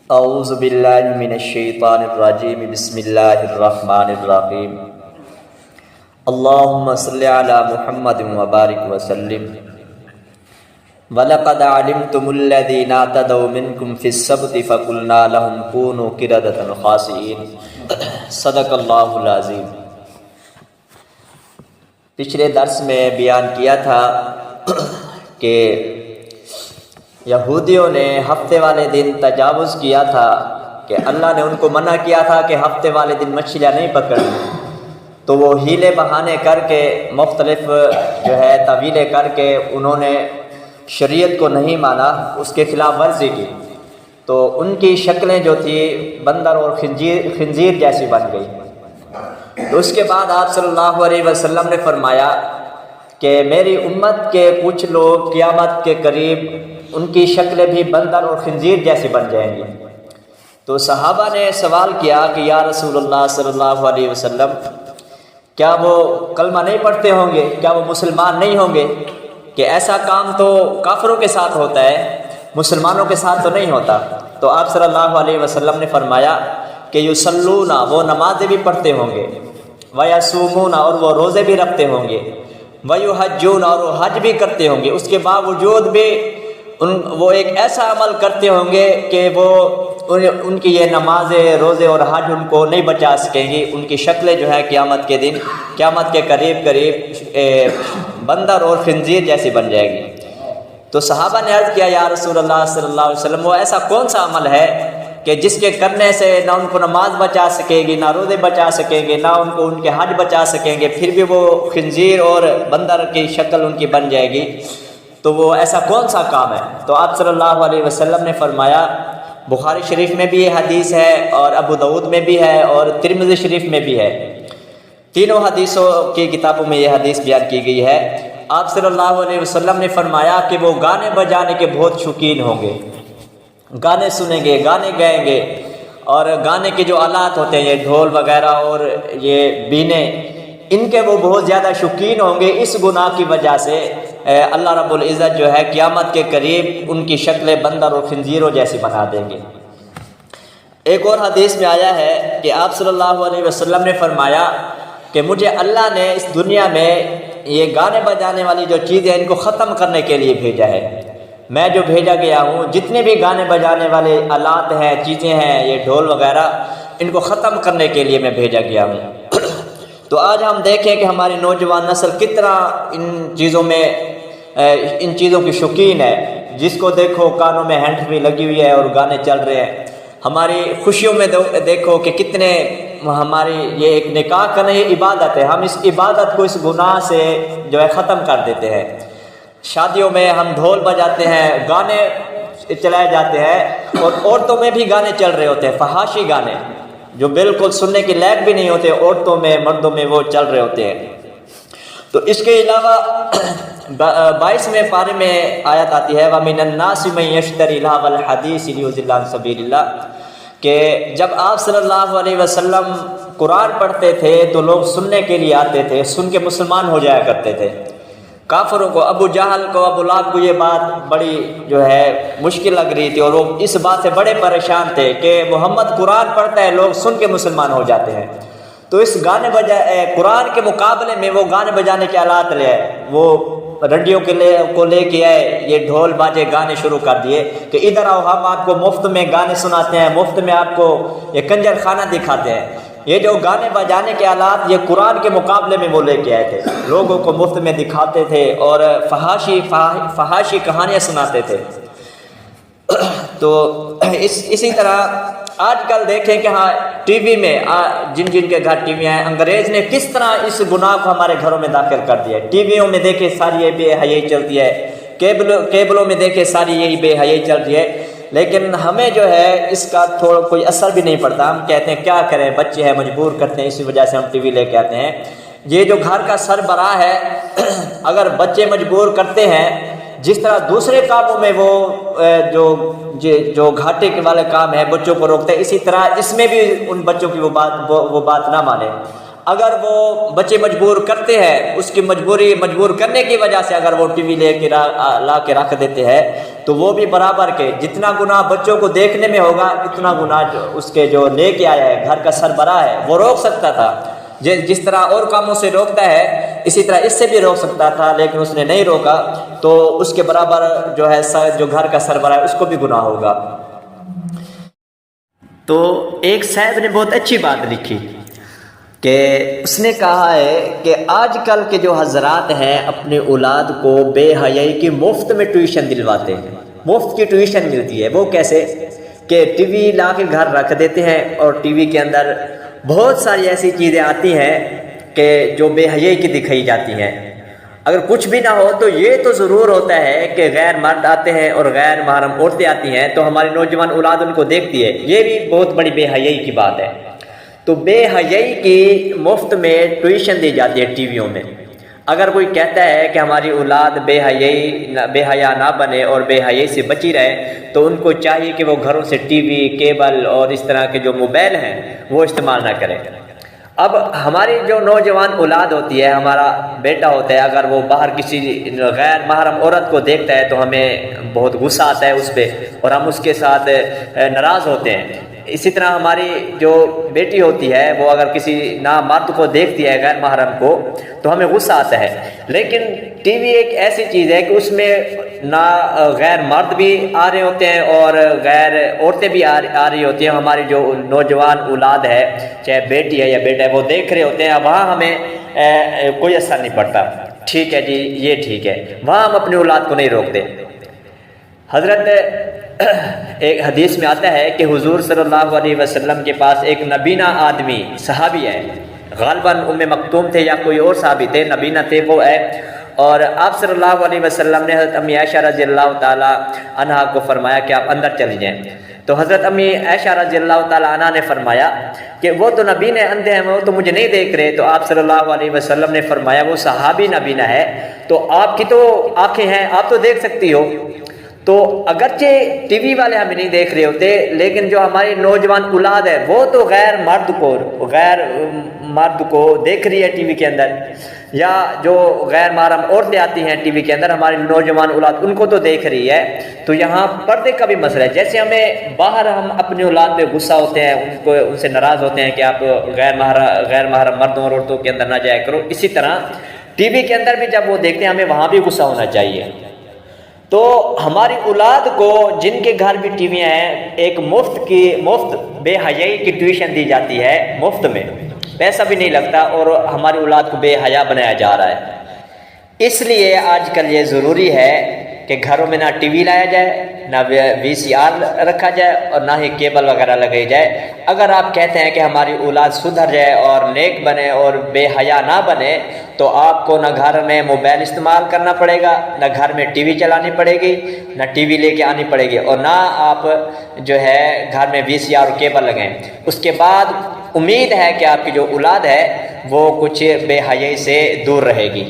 اعوذ باللہ من الشیطان الرجیم بسم اللہ الرحمن الرحیم اللہم صلی علی محمد وبارک وسلم وَلَقَدْ عَلِمْتُمُ الَّذِينَ اعْتَدَوْا مِنْكُمْ فِي السَّبْتِ فَقُلْنَا لَهُمْ كُونُوا قِرَدَةً خَاسِئِينَ صدق اللہ العظیم۔ پچھلے درس میں بیان کیا تھا کہ یہودیوں نے ہفتے والے دن تجاوز کیا تھا کہ اللہ نے ان کو منع کیا تھا کہ ہفتے والے دن مچھلیاں نہیں پکڑنی، تو وہ ہیلے بہانے کر کے مختلف تعویلیں کر کے انہوں نے شریعت کو نہیں مانا، اس کے خلاف ورزی کی، تو ان کی شکلیں جو تھی بندر اور خنزیر جیسی بن گئی۔ تو اس کے بعد آپ صلی اللہ علیہ وسلم نے فرمایا کہ میری امت کے کچھ لوگ قیامت کے قریب ان کی شکلیں بھی بندر اور خنزیر جیسی بن جائیں گی۔ تو صحابہ نے سوال کیا کہ یا رسول اللہ صلی اللہ علیہ وسلم، کیا وہ کلمہ نہیں پڑھتے ہوں گے؟ کیا وہ مسلمان نہیں ہوں گے؟ کہ ایسا کام تو کافروں کے ساتھ ہوتا ہے، مسلمانوں کے ساتھ تو نہیں ہوتا۔ تو آپ صلی اللہ علیہ وسلم نے فرمایا کہ یصلون، وہ نمازیں بھی پڑھتے ہوں گے، ویصومون، اور وہ روزے بھی رکھتے ہوں گے، ویحجون، اور وہ حج بھی کرتے ہوں گے، اس کے باوجود بھی وہ ایک ایسا عمل کرتے ہوں گے کہ وہ ان کی یہ نمازیں، روزے اور حج ان کو نہیں بچا سکیں گی۔ ان کی شکلیں جو ہے قیامت کے دن، قیامت کے قریب بندر اور خنزیر جیسی بن جائے گی۔ تو صحابہ نے عرض کیا یا رسول اللہ صلی اللہ علیہ وسلم، وہ ایسا کون سا عمل ہے کہ جس کے کرنے سے نہ ان کو نماز بچا سکے گی، نہ روزے بچا سکیں گے، نہ ان کو ان کے حج بچا سکیں گے، پھر بھی وہ خنزیر اور بندر کی شکل ان کی بن جائے گی؟ تو وہ ایسا کون سا کام ہے؟ تو آپ صلی اللہ علیہ وسلم نے فرمایا، بخاری شریف میں بھی یہ حدیث ہے اور ابو داؤد میں بھی ہے اور ترمذی شریف میں بھی ہے، تینوں حدیثوں کی کتابوں میں یہ حدیث بیان کی گئی ہے۔ آپ صلی اللہ علیہ وسلم نے فرمایا کہ وہ گانے بجانے کے بہت شوقین ہوں گے، گانے سنیں گے، گانے گائیں گے، اور گانے کے جو آلات ہوتے ہیں، یہ ڈھول وغیرہ اور یہ بینے، ان کے وہ بہت زیادہ شوقین ہوں گے۔ اس گناہ کی وجہ سے اللہ رب العزت جو ہے قیامت کے قریب ان کی شکلیں بندر اور خنزیروں جیسی بنا دیں گے۔ ایک اور حدیث میں آیا ہے کہ آپ صلی اللہ علیہ وسلم نے فرمایا کہ مجھے اللہ نے اس دنیا میں یہ گانے بجانے والی جو چیزیں ان کو ختم کرنے کے لیے بھیجا ہے۔ میں جو بھیجا گیا ہوں، جتنے بھی گانے بجانے والے آلات ہیں، چیزیں ہیں، یہ ڈھول وغیرہ، ان کو ختم کرنے کے لیے میں بھیجا گیا ہوں۔ تو آج ہم دیکھیں کہ ہماری نوجوان نسل کتنا ان چیزوں کی شوقین ہے۔ جس کو دیکھو کانوں میں ہینڈ فری لگی ہوئی ہے اور گانے چل رہے ہیں۔ ہماری خوشیوں میں دیکھو کہ کتنے ہماری یہ ایک نکاح کرنا یہ عبادت ہے، ہم اس عبادت کو اس گناہ سے جو ہے ختم کر دیتے ہیں۔ شادیوں میں ہم ڈھول بجاتے ہیں، گانے چلائے جاتے ہیں، اور عورتوں میں بھی گانے چل رہے ہوتے ہیں، فحاشی گانے جو بالکل سننے کے لائق بھی نہیں ہوتے، عورتوں میں مردوں میں وہ چل رہے ہوتے ہیں۔ تو اس کے علاوہ 22ویں پارے میں آیت آتی ہے وَمِنَ النَّاسِ مَن يَشْتَرِي لَهْوَ الْحَدِيثِ لِيُضِلَّ عَن سَبِيلِ اللَّهِ، کہ جب آپ صلی اللہ علیہ وسلم قرآن پڑھتے تھے تو لوگ سننے کے لیے آتے تھے، سن کے مسلمان ہو جایا کرتے تھے۔ کافروں کو، ابو جہل کو، ابو لہب کو یہ بات بڑی جو ہے مشکل لگ رہی تھی، اور وہ اس بات سے بڑے پریشان تھے کہ محمد قرآن پڑھتا ہے، لوگ سن کے مسلمان ہو جاتے ہیں۔ تو اس قرآن کے مقابلے میں وہ گانے بجانے کے آلات لے آئے، وہ رنڈیوں کو لے کے آئے، یہ ڈھول باجے گانے شروع کر دیے کہ ادھر آؤ، ہم آپ کو مفت میں گانے سناتے ہیں، مفت میں آپ کو یہ کنجر خانہ دکھاتے ہیں۔ یہ جو گانے بجانے کے آلات یہ قرآن کے مقابلے میں وہ لے کے آئے تھے، لوگوں کو مفت میں دکھاتے تھے اور فحاشی کہانیاں سناتے تھے۔ تو اسی طرح آج کل دیکھیں کہ ہاں ٹی وی میں جن کے گھر ٹی وی ہیں، انگریز نے کس طرح اس گناہ کو ہمارے گھروں میں داخل کر دیا ہے۔ ٹی ویوں میں دیکھیں ساری یہ بے حیائی چلتی ہے، کیبلوں میں دیکھیں ساری یہی بے حیائی چلتی ہے، لیکن ہمیں جو ہے اس کا کوئی اثر بھی نہیں پڑتا۔ ہم کہتے ہیں کیا کریں، بچے ہیں مجبور کرتے ہیں، اسی وجہ سے ہم ٹی وی لے کے آتے ہیں۔ یہ جو گھر کا سربراہ ہے، اگر بچے مجبور کرتے ہیں، جس طرح دوسرے کاموں میں وہ جو گھاٹے کے والے کام ہے بچوں کو روکتے ہیں، اسی طرح اس میں بھی ان بچوں کی وہ بات نہ مانے۔ اگر وہ بچے مجبور کرتے ہیں، اس کی مجبور کرنے کی وجہ سے اگر وہ ٹی وی لا کے رکھ دیتے ہیں، تو وہ بھی برابر کے جتنا گناہ بچوں کو دیکھنے میں ہوگا اتنا گناہ اس کے جو لے کے آیا ہے گھر کا سربراہ ہے وہ روک سکتا تھا، جس طرح اور کاموں سے روکتا ہے اسی طرح اس سے بھی روک سکتا تھا، لیکن اس نے نہیں روکا تو اس کے برابر جو ہے جو گھر کا سربراہ ہے اس کو بھی گناہ ہوگا۔ تو ایک صاحب نے بہت اچھی بات لکھی کہ اس نے کہا ہے کہ آج کل کے جو حضرات ہیں اپنے اولاد کو بے حیائی کی مفت میں ٹیوشن دلواتے ہیں، مفت کی ٹیوشن ملتی ہے۔ وہ کیسے کہ ٹی وی لا کے گھر رکھ دیتے ہیں اور ٹی وی کے اندر بہت ساری ایسی چیزیں آتی ہیں کہ جو بے حیائی کی دکھائی جاتی ہیں۔ اگر کچھ بھی نہ ہو تو یہ تو ضرور ہوتا ہے کہ غیر مرد آتے ہیں اور غیر محرم عورتیں آتی ہیں تو ہماری نوجوان اولاد ان کو دیکھتی ہے، یہ بھی بہت بڑی بے حیائی کی بات ہے۔ تو بے حیائی کی مفت میں ٹیوشن دی جاتی ہے ٹی ویوں میں۔ اگر کوئی کہتا ہے کہ ہماری اولاد بے حیا نہ بنے اور بے حیائی سے بچی رہے تو ان کو چاہیے کہ وہ گھروں سے ٹی وی، کیبل اور اس طرح کے جو موبائل ہیں وہ استعمال نہ کریں۔ اب ہماری جو نوجوان اولاد ہوتی ہے، ہمارا بیٹا ہوتا ہے، اگر وہ باہر کسی غیر محرم عورت کو دیکھتا ہے تو ہمیں بہت غصہ آتا ہے اس پہ اور ہم اس کے ساتھ ناراض ہوتے ہیں۔ اسی طرح ہماری جو بیٹی ہوتی ہے وہ اگر کسی نامرد کو دیکھتی ہے غیر محرم کو تو ہمیں غصہ آتا ہے۔ لیکن ٹی وی ایک ایسی چیز ہے کہ اس میں نہ غیر مرد بھی آ رہے ہوتے ہیں اور غیر عورتیں بھی آ رہی ہوتی ہیں۔ ہماری جو نوجوان اولاد ہے چاہے بیٹی ہے یا بیٹا ہے وہ دیکھ رہے ہوتے ہیں، وہاں ہمیں کوئی اثر نہیں پڑتا، ٹھیک ہے جی یہ ٹھیک ہے، وہاں ہم اپنی اولاد کو نہیں روکتے۔ حضرت ایک حدیث میں آتا ہے کہ حضور صلی اللہ علیہ وسلم کے پاس ایک نبینہ آدمی صحابی ہے، غالباً ام مکتوم تھے یا کوئی اور صحابی تھے، نبینہ تھے وہ ہے، اور آپ صلی اللہ علیہ وسلم نے حضرت امی عائشہ رضی اللہ تعالی عنہا کو فرمایا کہ آپ اندر چلی جائیں۔ تو حضرت امی عائشہ رضی اللہ تعالی عنہا نے فرمایا کہ وہ تو نبینا اندھے ہیں، وہ تو مجھے نہیں دیکھ رہے۔ تو آپ صلی اللہ علیہ وسلم نے فرمایا وہ صحابی نبینا ہے تو آپ کی تو آنکھیں ہیں، آپ تو دیکھ سکتی ہو۔ تو اگرچہ ٹی وی والے ہمیں نہیں دیکھ رہے ہوتے لیکن جو ہماری نوجوان اولاد ہے وہ تو غیر مرد کو دیکھ رہی ہے ٹی وی کے اندر، یا جو غیر محرم عورتیں آتی ہیں ٹی وی کے اندر ہماری نوجوان اولاد ان کو تو دیکھ رہی ہے۔ تو یہاں پردے کا بھی مسئلہ ہے، جیسے ہمیں باہر ہم اپنی اولاد پہ غصہ ہوتے ہیں، ان سے ناراض ہوتے ہیں کہ آپ غیر محرم مردوں اور عورتوں کے اندر نہ جایا کرو، اسی طرح ٹی وی کے اندر بھی جب وہ دیکھتے ہیں ہمیں وہاں بھی غصہ ہونا چاہیے۔ تو ہماری اولاد کو جن کے گھر بھی ٹی ویاں ہیں ایک مفت بے حیائی کی ٹیوشن دی جاتی ہے، مفت میں، پیسہ بھی نہیں لگتا، اور ہماری اولاد کو بے حیا بنایا جا رہا ہے۔ اس لیے آج کل یہ ضروری ہے کہ گھروں میں نہ ٹی وی لایا جائے، نہ VCR رکھا جائے اور نہ ہی کیبل وغیرہ لگائی جائے۔ اگر آپ کہتے ہیں کہ ہماری اولاد سدھر جائے اور نیک بنے اور بے حیا نہ بنے تو آپ کو نہ گھر میں موبائل استعمال کرنا پڑے گا، نہ گھر میں ٹی وی چلانی پڑے گی، نہ ٹی وی لے کے آنی پڑے گی، اور نہ آپ جو ہے گھر میں VCR اور کیبل لگائیں۔ اس کے بعد امید ہے کہ آپ کی جو اولاد ہے وہ کچھ بے حیائی سے دور رہے گی۔